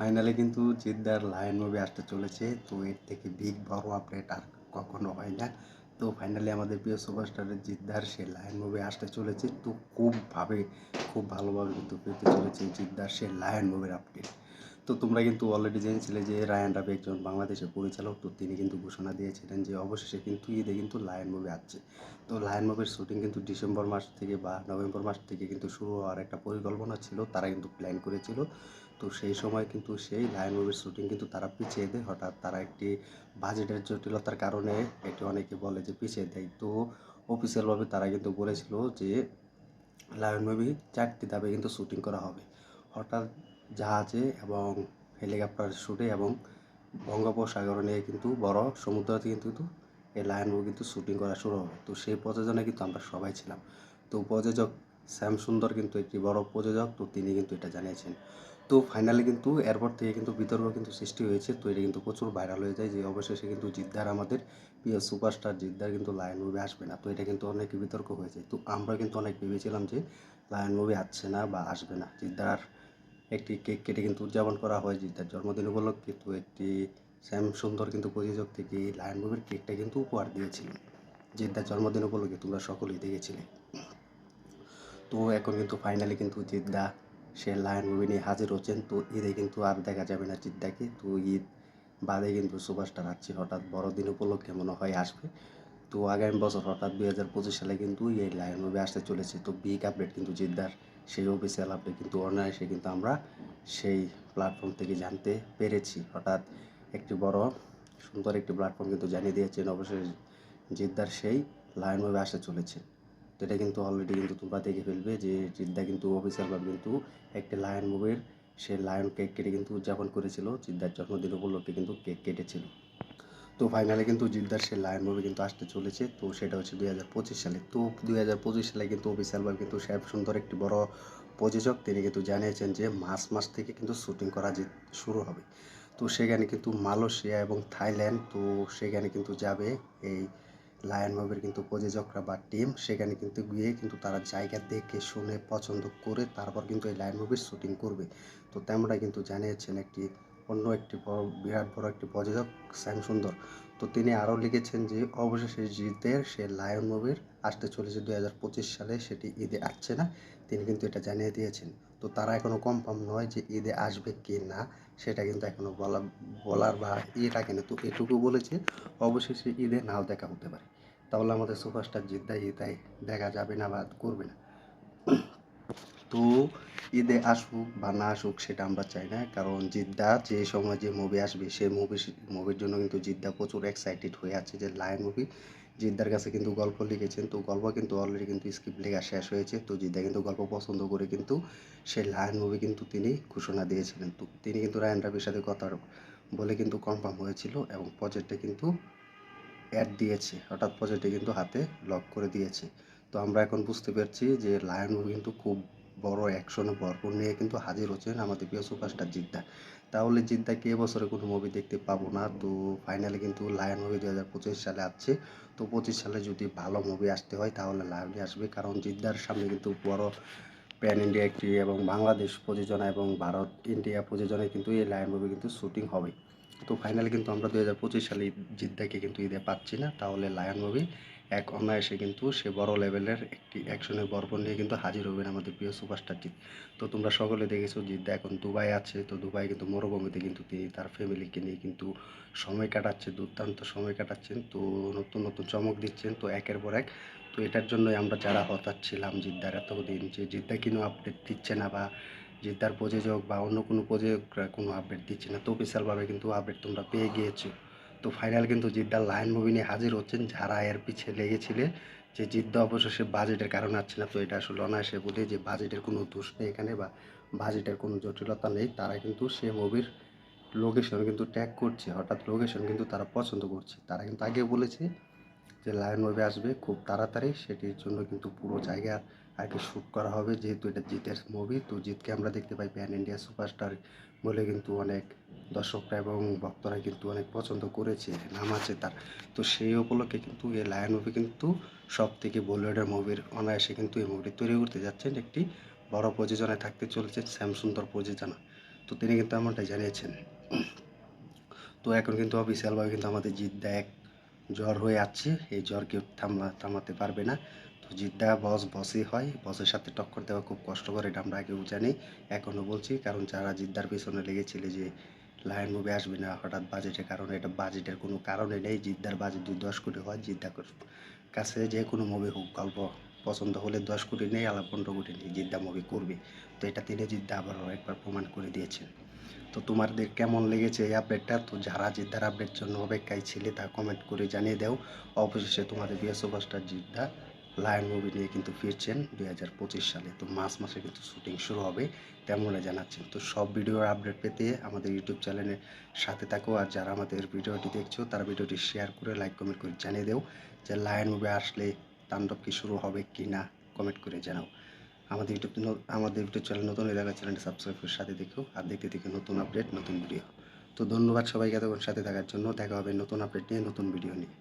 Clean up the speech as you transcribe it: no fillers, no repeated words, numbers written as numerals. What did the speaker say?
Finally কিন্তু জিদ্দার lion movie আসতে চলেছে। তো এর থেকে বিগ বড় আপডেট আর কখনো হয় না। তো ফাইনালি আমাদের প্রিয় সুপারস্টারের জিদ্দার সে লায়ন মুভি আসতে চলেছে। তো খুব ভালোভাবে কিন্তু পেতে চলেছে জিদ্দার সে লায়ন মুভির আপডেট। তো তোমরা কিন্তু অলরেডি জেনেছিলে যে রায়ান রাফি একজন বাংলাদেশের পরিচালক। তো তিনি কিন্তু ঘোষণা দিয়েছিলেন যে অবশেষে কিন্তু ঈদে কিন্তু লায়ন মুভি আসছে। তো লায়ন মুভির শুটিং কিন্তু ডিসেম্বর মাস থেকে বা নভেম্বর মাস থেকে কিন্তু শুরু হওয়ার একটা পরিকল্পনা ছিল, তারা কিন্তু প্ল্যান করেছিল। তো সেই সময় কিন্তু সেই লায়ন মুভির শুটিং কিন্তু তারা পিছিয়ে দেয়। হঠাৎ তারা একটি বাজেটের জটিলতার কারণে এটি অনেকে বলে যে পিছিয়ে দেয়। তো অফিসিয়ালভাবে তারা কিন্তু বলেছিল যে লায়ন মুভি 4টি ধাপে কিন্তু শুটিং করা হবে। হঠাৎ জাহাজে এবং হেলিকপ্টার শুটে এবং বঙ্গোপসাগরে নিয়ে কিন্তু বড় সমুদ্রতে কিন্তু এই লায়ন মুভি কিন্তু শুটিং করা শুরু হবে। তো সেই প্রযোজনায় কিন্তু আমরা সবাই ছিলাম। তো প্রযোজক শ্যাম সুন্দর কিন্তু একটি বড় প্রযোজক, তো তিনি কিন্তু এটা জানিয়েছেন। তো ফাইনালি কিন্তু এরপর থেকে কিন্তু বিতর্ক কিন্তু সৃষ্টি হয়েছে। তো এটা কিন্তু প্রচুর ভাইরাল হয়ে যায় যে অবশেষে কিন্তু জিদ্দার আমাদের প্রিয় সুপারস্টার জিদ্দার কিন্তু লায়ন মুভি আসবে না। তো এটা কিন্তু অনেক বিতর্ক হয়েছে। তো আমরা কিন্তু অনেক ভেবেছিলাম যে লায়ন মুভি আসছে না বা আসবে না। জিদ্দার একটি কেক কেটে কিন্তু উদযাপন করা হয় জিদ্দার জন্মদিন উপলক্ষে। কিন্তু একটি শ্যাম সুন্দর কিন্তু প্রযোজক থেকে লায়ন মুভির কেকটা কিন্তু উপহার দিয়েছিল জিদ্দার জন্মদিন উপলক্ষে, তোমরা সকলেই দেখেছিলে। তো এখন কিন্তু ফাইনালি কিন্তু জিদ্দা সে লায়ন মুভি নিয়ে হাজির হচ্ছেন। তো ঈদে কিন্তু আর দেখা যাবে না জিদ্দাকে। তো ঈদ বাদে কিন্তু সুপারস্টার আসছে হঠাৎ বড়দিন উপলক্ষে মনে হয় আসবে। তো আগামী বছর হঠাৎ 2025 সালে কিন্তু এই লায়ন মুভি আসতে চলেছে। তো বিগ আপডেট কিন্তু জিদ্দার সেই অফিসিয়াল আপডেট কিন্তু অনায়াসে কিন্তু আমরা সেই প্ল্যাটফর্ম থেকে জানতে পেরেছি। হঠাৎ একটি বড় সুন্দর একটি প্ল্যাটফর্ম কিন্তু জানিয়ে দিয়েছেন অবশ্যই জিদ্দার সেই লায়ন মুভি আসতে চলেছে। তো এটা কিন্তু অলরেডি কিন্তু তোমরা দেখে ফেলবে যে জিদ্দা কিন্তু অফিসিয়ালভাবে কিন্তু একটি লায়ন মুভির সে লায়ন কেক কেটে কিন্তু উদযাপন করেছিল। জিদ্দার জন্মদিন উপলক্ষে কিন্তু কেক কেটেছিল। তো ফাইনালি কিন্তু জিদ্দার সে লায়ন মুভি কিন্তু আসতে চলেছে। তো সেটা হচ্ছে 2025 সালে। তো 2025 সালে কিন্তু অফিসিয়ালভাবে কিন্তু শ্যাম সুন্দর একটি বড় প্রযোজক, তিনি কিন্তু জানিয়েছেন যে মার্চ থেকে কিন্তু শুটিং করা শুরু হবে। তো সেখানে কিন্তু মালয়েশিয়া এবং থাইল্যান্ড, তো সেখানে কিন্তু যাবে এই লায়ন মুভির কিন্তু প্রযোজকরা বা টিম। সেখানে কিন্তু গিয়ে কিন্তু তারা জায়গা দেখে শুনে পছন্দ করে তারপর কিন্তু এই লায়ন মুভির শুটিং করবে। তো তেমনটাই কিন্তু জানিয়েছেন অন্য একটি বিরাট বড় একটি প্রযোজক শ্যাম সুন্দর। তো তিনি আরও লিখেছেন যে অবশেষে জিতের সে লায়ন মুভির আসতে চলেছে 2025 সালে, সেটি ঈদে আসছে না, তিনি কিন্তু এটা জানিয়ে দিয়েছেন। তো তারা এখনও কনফার্ম নয় যে ঈদে আসবে কি না, সেটা কিন্তু এখনও বলার বা রাখেনি। তো এটুকু বলেছে অবশেষে ঈদে নাও দেখা হতে পারে। তাহলে আমাদের সুপারস্টার জিদ্দা ঈদায় দেখা যাবে না বা করবে না। তো ঈদে আসুক বা না আসুক সেটা আমরা চাই না, কারণ জিদ্দা যে সময় যে মুভি আসবে সেই মুভির জন্য কিন্তু জিদ্দা প্রচুর এক্সাইটেড হয়ে আছে যে লায়ন মুভি। জিদ্দার কাছে কিন্তু গল্প লিখেছেন, তো গল্প কিন্তু অলরেডি কিন্তু স্ক্রিপ্ট লেখা শেষ হয়েছে। তো জিদ্দা কিন্তু গল্প পছন্দ করে কিন্তু সেই লায়ন মুভি কিন্তু তিনি ঘোষণা দিয়েছিলেন। তো তিনি কিন্তু রায়ান রাফির সাথে কথা বলে কিন্তু কনফার্ম হয়েছিল এবং প্রজেক্টে কিন্তু অ্যাড দিয়েছে, হঠাৎ প্রজেক্টে কিন্তু হাতে লক করে দিয়েছে। তো আমরা এখন বুঝতে পারছি যে লায়ন মুভি কিন্তু খুব বড় অ্যাকশনে ভরপুর নিয়ে কিন্তু হাজির হচ্ছেন আমাদের প্রিয় সুপারস্টার জিদ্দা। তাহলে জিদ্দাকে এবছরে কোনো মুভি দেখতে পাবো না। তো ফাইনালি কিন্তু লায়ন মুভি 2025 সালে আসছে। তো 25 সালে যদি ভালো মুভি আসতে হয় তাহলে লায়নই আসবে, কারণ জিদ্দার সামনে কিন্তু বড় প্যান ইন্ডিয়া একটি এবং বাংলাদেশ প্রযোজনা এবং ভারত ইন্ডিয়া প্রযোজনায় কিন্তু এই লায়ন মুভি কিন্তু শুটিং হবে। তো ফাইনালি কিন্তু আমরা 2025 সালে জিদ্দাকে কিন্তু ঈদে পাচ্ছি না, তাহলে লায়ন মুভি এক অনায়াসে কিন্তু সে বড় লেভেলের একটি অ্যাকশনের বরপণ নিয়ে কিন্তু হাজির হবেন আমাদের প্রিয় সুপারস্টার জিৎ। তো তোমরা সকলে দেখেছো জিদ্দা এখন দুবাই আছে। তো দুবাই কিন্তু মরুভূমিতে কিন্তু তিনি তার ফ্যামিলিকে নিয়ে কিন্তু সময় কাটাচ্ছে, দুর্দান্ত সময় কাটাচ্ছেন। তো নতুন নতুন চমক দিচ্ছেন তো একের পর এক। তো এটার জন্যই আমরা যারা হতাশ ছিলাম জিদ্দার এতদিন যে জিদ্দা কোনো আপডেট দিচ্ছে না বা জিদ্দার প্রযোজক বা অন্য কোনো প্রযোজকরা কোনো আপডেট দিচ্ছে না, তো অফিসিয়ালভাবে কিন্তু আপডেট তোমরা পেয়ে গিয়েছো। তো ফাইনাল কিন্তু জিদ্দার লায়ন মুভি নিয়ে হাজির হচ্ছেন যারা এর পিছিয়ে লেগেছিলে যে জিদ্দা অবশেষে বাজেটের কারণে আসছে না। তো এটা আসলে অনায়াসে বলি যে বাজেটের কোনো দোষ নেই এখানে বা বাজেটের কোনো জটিলতা নেই, তারা কিন্তু সে মুভির লোকেশন কিন্তু ট্যাগ করছে, হঠাৎ লোকেশন কিন্তু তারা পছন্দ করছে। তারা কিন্তু আগে বলেছে যে লায়ন মুভি আসবে খুব তাড়াতাড়ি, সেটির জন্য কিন্তু পুরো জায়গা আর কি শ্যুট করা হবে, যেহেতু এটা জিতের মুভি। তো জিতকে আমরা দেখতে পাই প্যান ইন্ডিয়া সুপারস্টার বলে কিন্তু অনেক দর্শকরা এবং ভক্তরা কিন্তু অনেক পছন্দ করেছে, নাম আছে তার। তো সেই উপলক্ষে কিন্তু এই লায়ন মুভি কিন্তু সব থেকে বলিউডের মুভির অনায়াসে কিন্তু এই মুভিটি তৈরি করতে যাচ্ছেন একটি বড় প্রযোজনায় থাকতে চলেছে শ্যাম সুন্দর প্রযোজনা। তো তিনি কিন্তু এমনটাই জানিয়েছেন। তো এখন কিন্তু অফিসিয়ালভাবে কিন্তু আমাদের জিদ্দা এক জ্বর হয়ে আছে, এই জ্বর কেউ থামাতে পারবে না। তো জিদ্দা বসই হয়, বসের সাথে টক্কর দেওয়া খুব কষ্টকর, এটা আমরা আগেও জানি, এখনও বলছি। কারণ যারা জিদ্দার পেছনে লেগেছিল যে লায়ন মুভি আসবে না হঠাৎ বাজেটের কারণে, এটা বাজেটের কোনো কারণে নেই। জিদ্দার বাজেট যদি 10 কোটি হয়, জিদ্দার কাছে যে কোনো মুভি হোক, গল্প পছন্দ হলে 10 কোটি নেই, আলা 15 কোটি নেই, জিদ্দা মুভি করবে। তো এটা তিনি জিদ্দা আবারও একবার প্রমাণ করে দিয়েছেন। তো তোমাদের কেমন লেগেছে এই আপডেটটা? তো যারা জিদ্দার আপডেট জন্য অপেক্ষায় ছিলে তা কমেন্ট করে জানিয়ে দাও। অবশেষে তোমাদের প্রিয় সুপারস্টার জিদ্দা লায়ন মুভি নিয়ে কিন্তু ফিরছেন 2025 সালে। তো মার্চ মাসে কিন্তু শুটিং শুরু হবে তেমনই জানাচ্ছেন। তো সব ভিডিওর আপডেট পেতে আমাদের ইউটিউব চ্যানেলের সাথে থাকো। আর যারা আমাদের ভিডিওটি দেখছো তারা ভিডিওটি শেয়ার করে লাইক কমেন্ট করে জানিয়ে দাও যে লায়ন মুভি আসলে তাণ্ডব কি শুরু হবে কি না, কমেন্ট করে জানাও। আমাদের ইউটিউব চ্যানেল নতুন হয়ে থাকলে চ্যানেলটি সাবস্ক্রাইব করে সাথে দেখো, আর দেখতে দেখে নতুন আপডেট নতুন ভিডিও। তো ধন্যবাদ সবাইকে এতক্ষণ সাথে থাকার জন্য। দেখা হবে নতুন আপডেট নিয়ে, নতুন ভিডিও নিয়ে।